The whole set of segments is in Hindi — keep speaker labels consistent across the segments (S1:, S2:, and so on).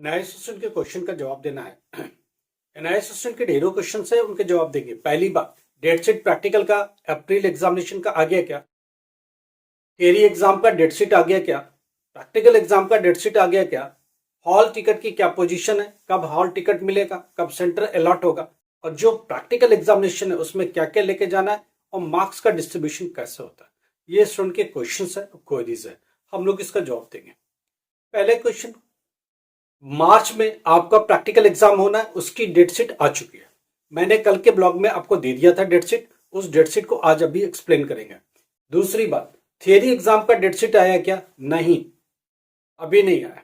S1: एनआईए सेशन के क्वेश्चन का जवाब देना है। एनआईए सेशन के ढेरों क्वेश्चन है, उनके जवाब देंगे। पहली बात, डेट शीट प्रैक्टिकल का अप्रैल एग्जामिनेशन का आ गया क्या? थियरी एग्जाम का डेट शीट आ गया क्या? प्रैक्टिकल एग्जाम का डेट शीट आ गया क्या? हॉल टिकट की क्या पोजीशन है, कब हॉल टिकट मिलेगा, कब सेंटर अलॉट होगा, और जो प्रैक्टिकल एग्जामिनेशन है उसमें क्या क्या लेके जाना है, और मार्क्स का डिस्ट्रीब्यूशन कैसे होता है। ये स्टूडेंट के क्वेश्चन है, क्वेरीज है, हम लोग इसका जवाब देंगे। पहले क्वेश्चन, मार्च में आपका प्रैक्टिकल एग्जाम होना है, उसकी डेट शीट आ चुकी है। मैंने कल के ब्लॉग में आपको दे दिया था डेट शीट, उस डेट शीट को आज अभी एक्सप्लेन करेंगे। दूसरी बात, थियरी एग्जाम का डेट शीट आया क्या? नहीं, अभी नहीं आया।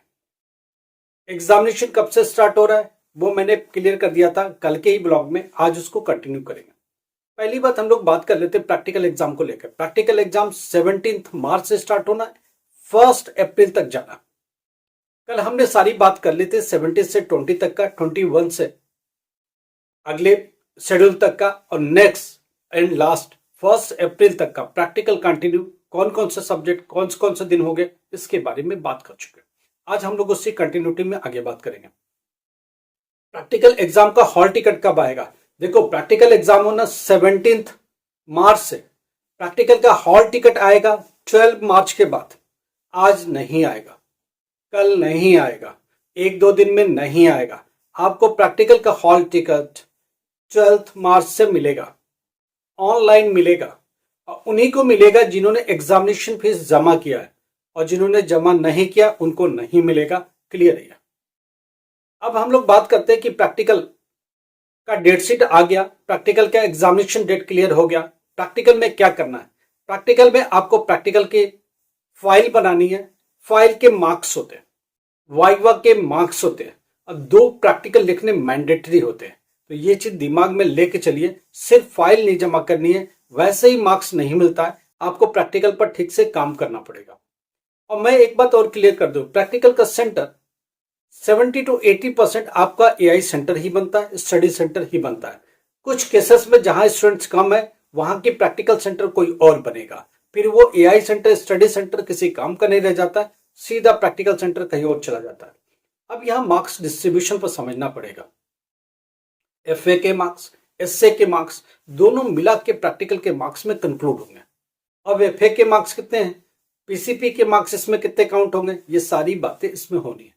S1: एग्जामिनेशन कब से स्टार्ट हो रहा है वो मैंने क्लियर कर दिया था कल के ही ब्लॉग में, आज उसको कंटिन्यू करेंगे। पहली बात, हम लोग बात कर लेते हैं प्रैक्टिकल एग्जाम को लेकर। प्रैक्टिकल एग्जाम 17 मार्च से स्टार्ट होना है, 1 अप्रैल तक जाना। कल हमने सारी बात कर ली थी 17 से 20 तक का, 21 से अगले शेड्यूल तक का, और नेक्स्ट एंड लास्ट 1 अप्रैल तक का प्रैक्टिकल कंटिन्यू। कौन कौन से सब्जेक्ट कौन से दिन हो गए, इसके बारे में बात कर चुके हैं। आज हम लोग उसकी कंटिन्यूटी में आगे बात करेंगे। प्रैक्टिकल एग्जाम का हॉल टिकट कब आएगा? देखो, प्रैक्टिकल एग्जाम होना 17 मार्च से, प्रैक्टिकल का हॉल टिकट आएगा 12 मार्च के बाद। आज नहीं आएगा, कल नहीं आएगा, एक दो दिन में नहीं आएगा। आपको प्रैक्टिकल का हॉल टिकट 12 मार्च से मिलेगा, ऑनलाइन मिलेगा, और उन्हीं को मिलेगा जिन्होंने एग्जामिनेशन फीस जमा किया है, और जिन्होंने जमा नहीं किया उनको नहीं मिलेगा। क्लियर है? अब हम लोग बात करते हैं कि प्रैक्टिकल का डेट शीट आ गया, प्रैक्टिकल का एग्जामिनेशन डेट क्लियर हो गया। प्रैक्टिकल में क्या करना है? प्रैक्टिकल में आपको प्रैक्टिकल की फाइल बनानी है, फाइल के मार्क्स होते हैं, वाइवा के मार्क्स होते हैं, और 2 प्रैक्टिकल लिखने मैंडेटरी होते हैं। तो ये चीज दिमाग में लेके चलिए, सिर्फ फाइल नहीं जमा करनी है, वैसे ही मार्क्स नहीं मिलता है, आपको प्रैक्टिकल पर ठीक से काम करना पड़ेगा। और मैं एक बात और क्लियर कर दूं, प्रैक्टिकल का सेंटर 70 to 80% आपका एआई सेंटर ही बनता है, स्टडी सेंटर ही बनता है। कुछ केसेस में जहां स्टूडेंट्स कम है वहां की प्रैक्टिकल सेंटर कोई और बनेगा, फिर वो एआई सेंटर स्टडी सेंटर किसी काम का नहीं रह जाता है, सीधा प्रैक्टिकल सेंटर कहीं और चला जाता है। अब यहां मार्क्स डिस्ट्रीब्यूशन पर समझना पड़ेगा। एफए के मार्क्स, एसए के मार्क्स दोनों मिला के प्रैक्टिकल के मार्क्स में कंक्लूड होंगे। अब एफए के मार्क्स कितने हैं, पीसीपी के मार्क्स इसमें कितने काउंट होंगे, ये सारी बातें इसमें होनी है।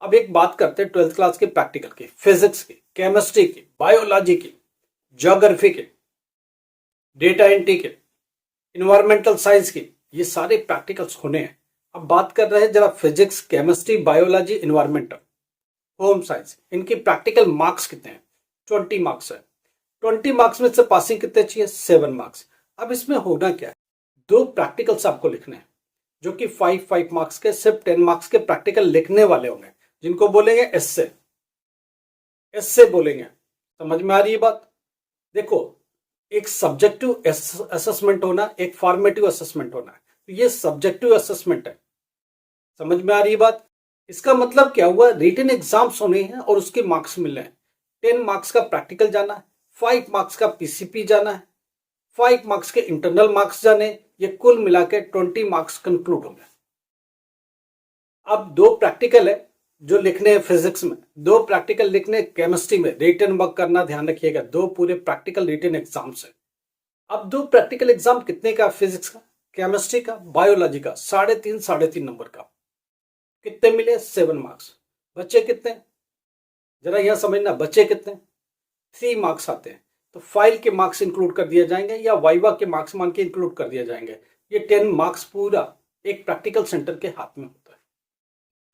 S1: अब एक बात करते हैं 12th क्लास के प्रैक्टिकल की, फिजिक्स की, केमिस्ट्री की, बायोलॉजी की, ज्योग्राफी के, डेटा एंट्री के, इन्वायरमेंटल साइंस की, ये सारे प्रैक्टिकल्स होने हैं। अब बात कर रहे हैं जरा physics, chemistry, biology, environmental, home science, इनकी प्रैक्टिकल मार्क्स कितने हैं? 20 मार्क्स है। 20 मार्क्स में से पासिंग कितने चाहिए? 7 मार्क्स। अब इसमें होना क्या है, 2 प्रैक्टिकल्स आपको लिखने हैं, जो कि 5 मार्क्स के, सिर्फ 10 मार्क्स के प्रैक्टिकल लिखने वाले होंगे, जिनको बोलेंगे एस्से, एस्से बोलेंगे। समझ में आ रही है बात? देखो, एक सब्जेक्टिव असेसमेंट होना, एक फॉर्मेटिव असेसमेंट होना है। तो ये सब्जेक्टिव असेसमेंट है। समझ में आ रही है बात? इसका मतलब क्या हुआ, रिटन एग्जाम्स होने हैं और उसके मार्क्स मिल रहे हैं। 10 मार्क्स का प्रैक्टिकल जाना है, 5 मार्क्स का पीसीपी जाना है, 5 मार्क्स के इंटरनल मार्क्स जाने, ये कुल मिला के 20 मार्क्स कंक्लूड होंगे। अब 2 प्रैक्टिकल है जो लिखने हैं फिजिक्स में, 2 प्रैक्टिकल लिखने केमिस्ट्री में, रिटन वर्क करना, ध्यान रखिएगा, 2 पूरे प्रैक्टिकल रिटन एग्जाम्स है। अब 2 प्रैक्टिकल एग्जाम कितने का? फिजिक्स का, केमिस्ट्री का, बायोलॉजी का, 3.5 नंबर का। कितने मिले? 7 मार्क्स। बच्चे कितने, जरा यहां समझना, बच्चे कितने? 3 मार्क्स आते हैं। तो फाइल के मार्क्स इंक्लूड कर दिए जाएंगे, या वाइवा के मार्क्स मान के इंक्लूड कर दिए जाएंगे। ये 10 मार्क्स पूरा एक प्रैक्टिकल सेंटर के हाथ में होता है।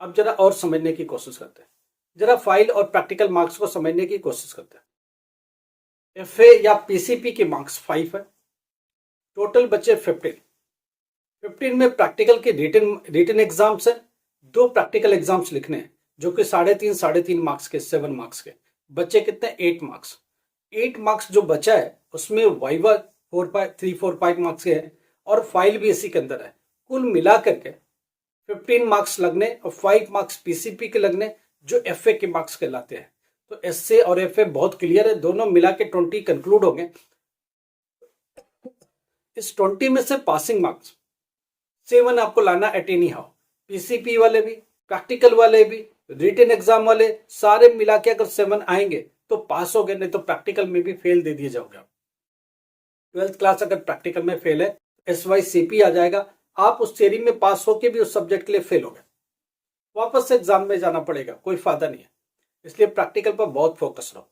S1: अब जरा और समझने की कोशिश करते हैं, जरा फाइल और प्रैक्टिकल मार्क्स को समझने की कोशिश करते हैं। एफए या पीसीपी के मार्क्स 5 है, टोटल बचे 15 में प्रैक्टिकल के रिटन एग्जाम्स है, 2 प्रैक्टिकल एग्जाम्स लिखने हैं, जो कि 3.5 मार्क्स के, 7 मार्क्स के। बच्चे कितने? 8 मार्क्स। 8 मार्क्स जो बचा है उसमें वाइवा 3-4-5 मार्क्स के है, और फाइल भी इसी के अंदर है। कुल मिला करके 15 मार्क्स लगने और 5 मार्क्स पीसीपी के लगने, जो एफए के मार्क्स कहलाते हैं। तो एसए और एफए बहुत क्लियर है, दोनों मिला के 20 कंक्लूड होंगे। इस 20 में से पासिंग मार्क्स 7 आपको लाना एट एनी हाउ, पीसीपी वाले भी, प्रैक्टिकल वाले भी, रिटन एग्जाम वाले सारे मिला के अगर 7 आएंगे तो पास हो गए, नहीं तो प्रैक्टिकल में भी फेल दे दिए जाओगे आप। 12th क्लास अगर प्रैक्टिकल में फेल है, SYCP आ जाएगा, आप उस थ्योरी में पास होके भी उस सब्जेक्ट के लिए फेल हो गए, वापस से एग्जाम में जाना पड़ेगा, कोई फायदा नहीं है। इसलिए प्रैक्टिकल पर बहुत फोकस रहो।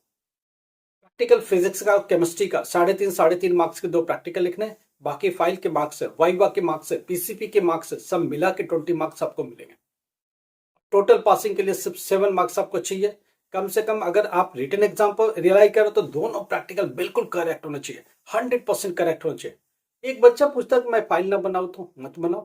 S1: प्रैक्टिकल फिजिक्स का, केमिस्ट्री का 3.5 मार्क्स के 2 प्रैक्टिकल लिखने हैं, बाकी फाइल के मार्क्स है, वाइवा के मार्क्स है, PCP के मार्क्स है, सब मिला के 20 मार्क्स आपको मिलेंगे। टोटल पासिंग के लिए सिर्फ 7 मार्क्स आपको चाहिए। कम से कम अगर आप रिटन एग्जाम पर रिलाई करो तो दोनों प्रैक्टिकल बिल्कुल करेक्ट होना चाहिए, 100% करेक्ट होना चाहिए। एक बच्चा पूछता है कि मैं फाइल ना बनाऊं, तो मत बनाओ।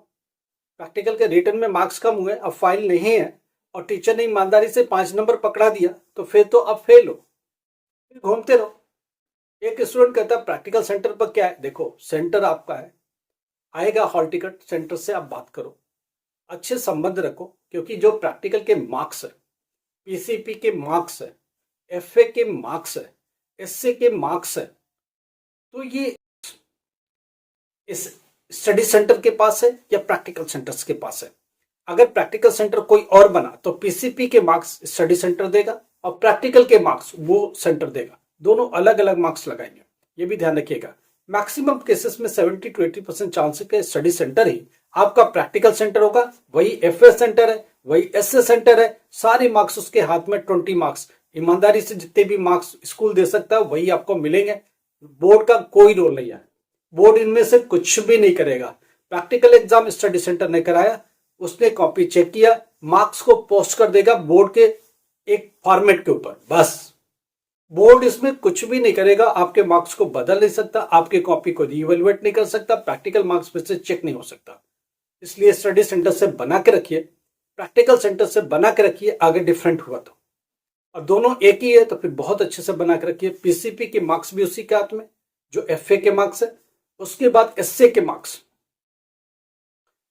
S1: प्रैक्टिकल के रिटन में मार्क्स कम हुए, अब फाइल नहीं है और टीचर ने ईमानदारी से 5 नंबर पकड़ा दिया तो फिर तो अब फेल हो, फिर घूमते रहो। एक स्टूडेंट कहता है प्रैक्टिकल सेंटर पर क्या है, देखो सेंटर आपका है, आएगा हॉल टिकट, सेंटर से आप बात करो, अच्छे संबंध रखो, क्योंकि जो प्रैक्टिकल के मार्क्स है, PCP के मार्क्स है, FA के मार्क्स है, SA के मार्क्स है, तो ये इस स्टडी सेंटर के पास है या प्रैक्टिकल सेंटर्स के पास है। अगर प्रैक्टिकल सेंटर कोई और बना तो PCP के मार्क्स स्टडी सेंटर देगा और प्रैक्टिकल के मार्क्स वो सेंटर देगा, दोनों अलग अलग मार्क्स लगाएंगे, ये भी ध्यान रखिएगा। मैक्सिमम केसेस में 70 to 80% चांस है कि स्टडी सेंटर ही आपका प्रैक्टिकल सेंटर होगा, वही FA सेंटर है, वही SA सेंटर है, सारे मार्क्स उसके हाथ में, 20 मार्क्स, ईमानदारी से जितने भी मार्क्स स्कूल दे सकता है वही आपको मिलेंगे। बोर्ड का कोई रोल नहीं है, बोर्ड इनमें से कुछ भी नहीं करेगा। प्रैक्टिकल एग्जाम स्टडी सेंटर ने कराया, उसने कॉपी चेक किया, मार्क्स को पोस्ट कर देगा बोर्ड के एक फॉर्मेट के ऊपर, बस। बोर्ड इसमें कुछ भी नहीं करेगा, आपके मार्क्स को बदल नहीं सकता, आपके कॉपी को रीइवैल्यूएट नहीं कर सकता, प्रैक्टिकल मार्क्स फिर से चेक नहीं हो सकता। इसलिए स्टडी सेंटर से बना के रखिए, प्रैक्टिकल सेंटर से बना के रखिए, आगे डिफरेंट हुआ तो। और दोनों एक ही है तो फिर बहुत अच्छे से बना के रखिए। PCP के मार्क्स भी उसी के हाथ में जो FA के मार्क्स है, उसके बाद SA के मार्क्स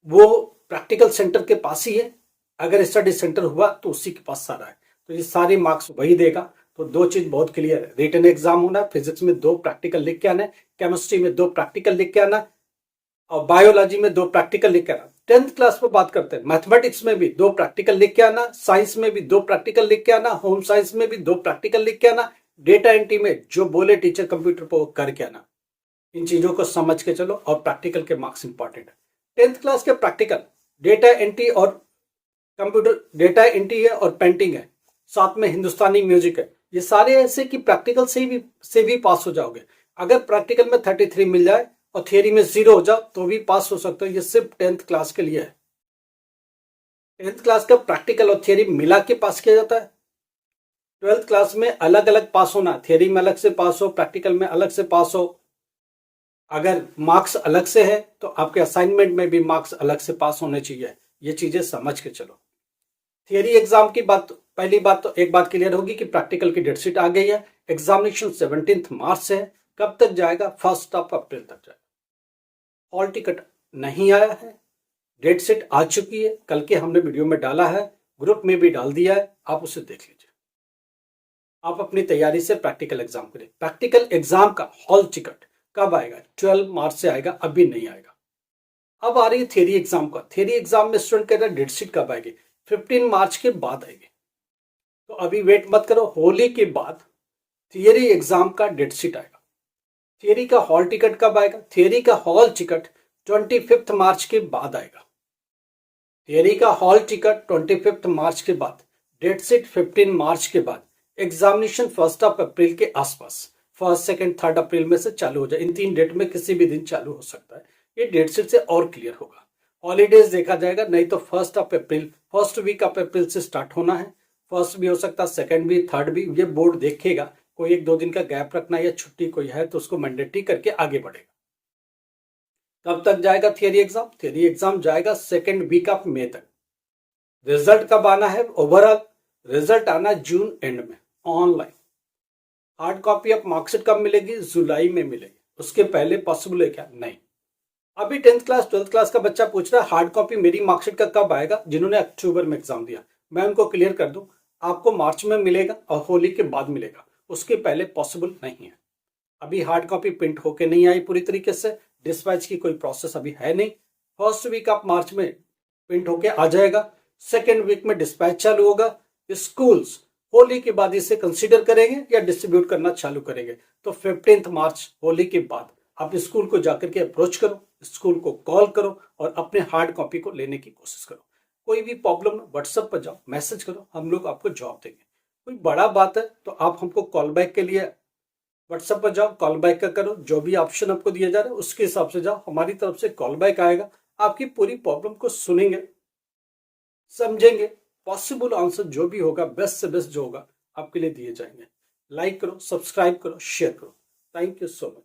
S1: वो प्रैक्टिकल सेंटर के पास ही है, अगर स्टडी सेंटर हुआ तो उसी के पास सारा है, तो ये सारे मार्क्स वही देगा। तो 2 चीज बहुत क्लियर है, रिटन एग्जाम होना, फिजिक्स में 2 प्रैक्टिकल लिख के आना, केमिस्ट्री में 2 प्रैक्टिकल लिख के आना और बायोलॉजी में 2 प्रैक्टिकल लिख के आना। 10th क्लास पर बात करते हैं, मैथमेटिक्स में भी 2 प्रैक्टिकल लिख के आना, साइंस में भी 2 प्रैक्टिकल लिख के आना, होम साइंस में भी 2 प्रैक्टिकल लिख के आना, डेटा एंट्री में जो बोले टीचर कंप्यूटर पर वो करके आना। इन चीजों को समझ के चलो और प्रैक्टिकल के मार्क्स इंपॉर्टेंट है। 10th क्लास के प्रैक्टिकल डेटा एंट्री और कंप्यूटर, डेटा एंट्री है और पेंटिंग है, साथ में हिंदुस्तानी म्यूजिक है, ये सारे ऐसे कि प्रैक्टिकल से भी पास हो जाओगे। अगर प्रैक्टिकल में 33 मिल जाए और थियरी में 0 हो जाओ तो भी पास हो सकते हो, ये सिर्फ 10th क्लास के लिए है। 10th क्लास का प्रैक्टिकल और थियरी मिला के पास किया जाता है। 12th क्लास में अलग अलग पास होना, थियरी में अलग से पास हो, प्रैक्टिकल में अलग से पास हो। अगर मार्क्स अलग से है तो आपके असाइनमेंट में भी मार्क्स अलग से पास होने चाहिए, ये चीजें समझ के चलो। थियरी एग्जाम की बात, पहली बात तो एक बात क्लियर होगी कि प्रैक्टिकल की डेट शीट आ गई है, एग्जामिनेशन 17 मार्च से है, कब तक जाएगा, 1 अप्रैल तक जाएगा। हॉल टिकट नहीं आया है, डेट शीट आ चुकी है, कल के हमने वीडियो में डाला है, ग्रुप में भी डाल दिया है, आप उसे देख लीजिए। आप अपनी तैयारी से प्रैक्टिकल एग्जाम करें। प्रैक्टिकल एग्जाम का हॉल टिकट कब आएगा, 12 मार्च से आएगा, अभी नहीं आएगा। अब आ रही है थियरी एग्जाम का। थियरी एग्जाम में स्टूडेंट कह रहा है डेट शीट कब आएगी, 15 मार्च के बाद आएगी, तो अभी वेट मत करो, होली के बाद थियरी एग्जाम का डेट शीट आएगा। थियरी का हॉल टिकट कब आएगा, थियरी का हॉल टिकट 25 मार्च के बाद आएगा। थियरी का हॉल टिकट 25 मार्च के बाद, डेट शीट 15 मार्च के बाद, एग्जामिनेशन 1 अप्रैल के आसपास, 1, 2, 3 अप्रैल में से चालू हो जाए। इन 3 डेट में किसी भी दिन चालू हो सकता है, ये डेट शीट से और क्लियर होगा। हॉलीडेज देखा जाएगा, नहीं तो 1 अप्रैल, फर्स्ट वीक ऑफ अप्रैल से स्टार्ट होना है, फर्स्ट भी हो सकता है, सेकंड भी, थर्ड भी, ये बोर्ड देखेगा। कोई 1-2 दिन का गैप रखना या छुट्टी कोई है तो उसको मैंडेटरी करके आगे बढ़ेगा। कब तक जाएगा थियरी एग्जाम, थियरी एग्जाम जाएगा 2nd वीक ऑफ मई तक। रिजल्ट कब आना है, ओवरऑल रिजल्ट आना जून एंड में, online. Hard copy of marksheet कब मिलेगी, जुलाई में मिलेगी, उसके पहले पॉसिबल है क्या, नहीं। अभी 10th क्लास 12th क्लास का बच्चा पूछ रहा है हार्ड कॉपी मेरी मार्कशीट का कब आएगा, जिन्होंने अक्टूबर में एग्जाम दिया। मैं उनको क्लियर कर दूं, आपको मार्च में मिलेगा और होली के बाद मिलेगा, उसके पहले पॉसिबल नहीं है। अभी हार्ड कॉपी प्रिंट होके नहीं आई पूरी तरीके से, डिस्पैच की कोई प्रोसेस अभी है नहीं। फर्स्ट वीक ऑफ मार्च में प्रिंट होके आ जाएगा, 2nd वीक में डिस्पैच चालू होगा, स्कूल्स होली के बाद इसे कंसीडर करेंगे या डिस्ट्रीब्यूट करना चालू करेंगे। तो 15 मार्च होली के बाद आप स्कूल को जाकर के अप्रोच करो, स्कूल को कॉल करो और अपने हार्ड कॉपी को लेने की कोशिश करो। कोई भी प्रॉब्लम व्हाट्सएप पर जाओ, मैसेज करो, हम लोग आपको जवाब देंगे। कोई बड़ा बात है तो आप हमको कॉल बैक के लिए व्हाट्सएप पर जाओ, कॉल बैक का करो, जो भी ऑप्शन आपको दिया जा रहा है उसके हिसाब से जाओ, हमारी तरफ से कॉल बैक आएगा, आपकी पूरी प्रॉब्लम को सुनेंगे, समझेंगे, पॉसिबल आंसर जो भी होगा, बेस्ट से बेस्ट जो होगा आपके लिए दिए जाएंगे। लाइक करो, सब्सक्राइब करो, शेयर करो। Thank you so much.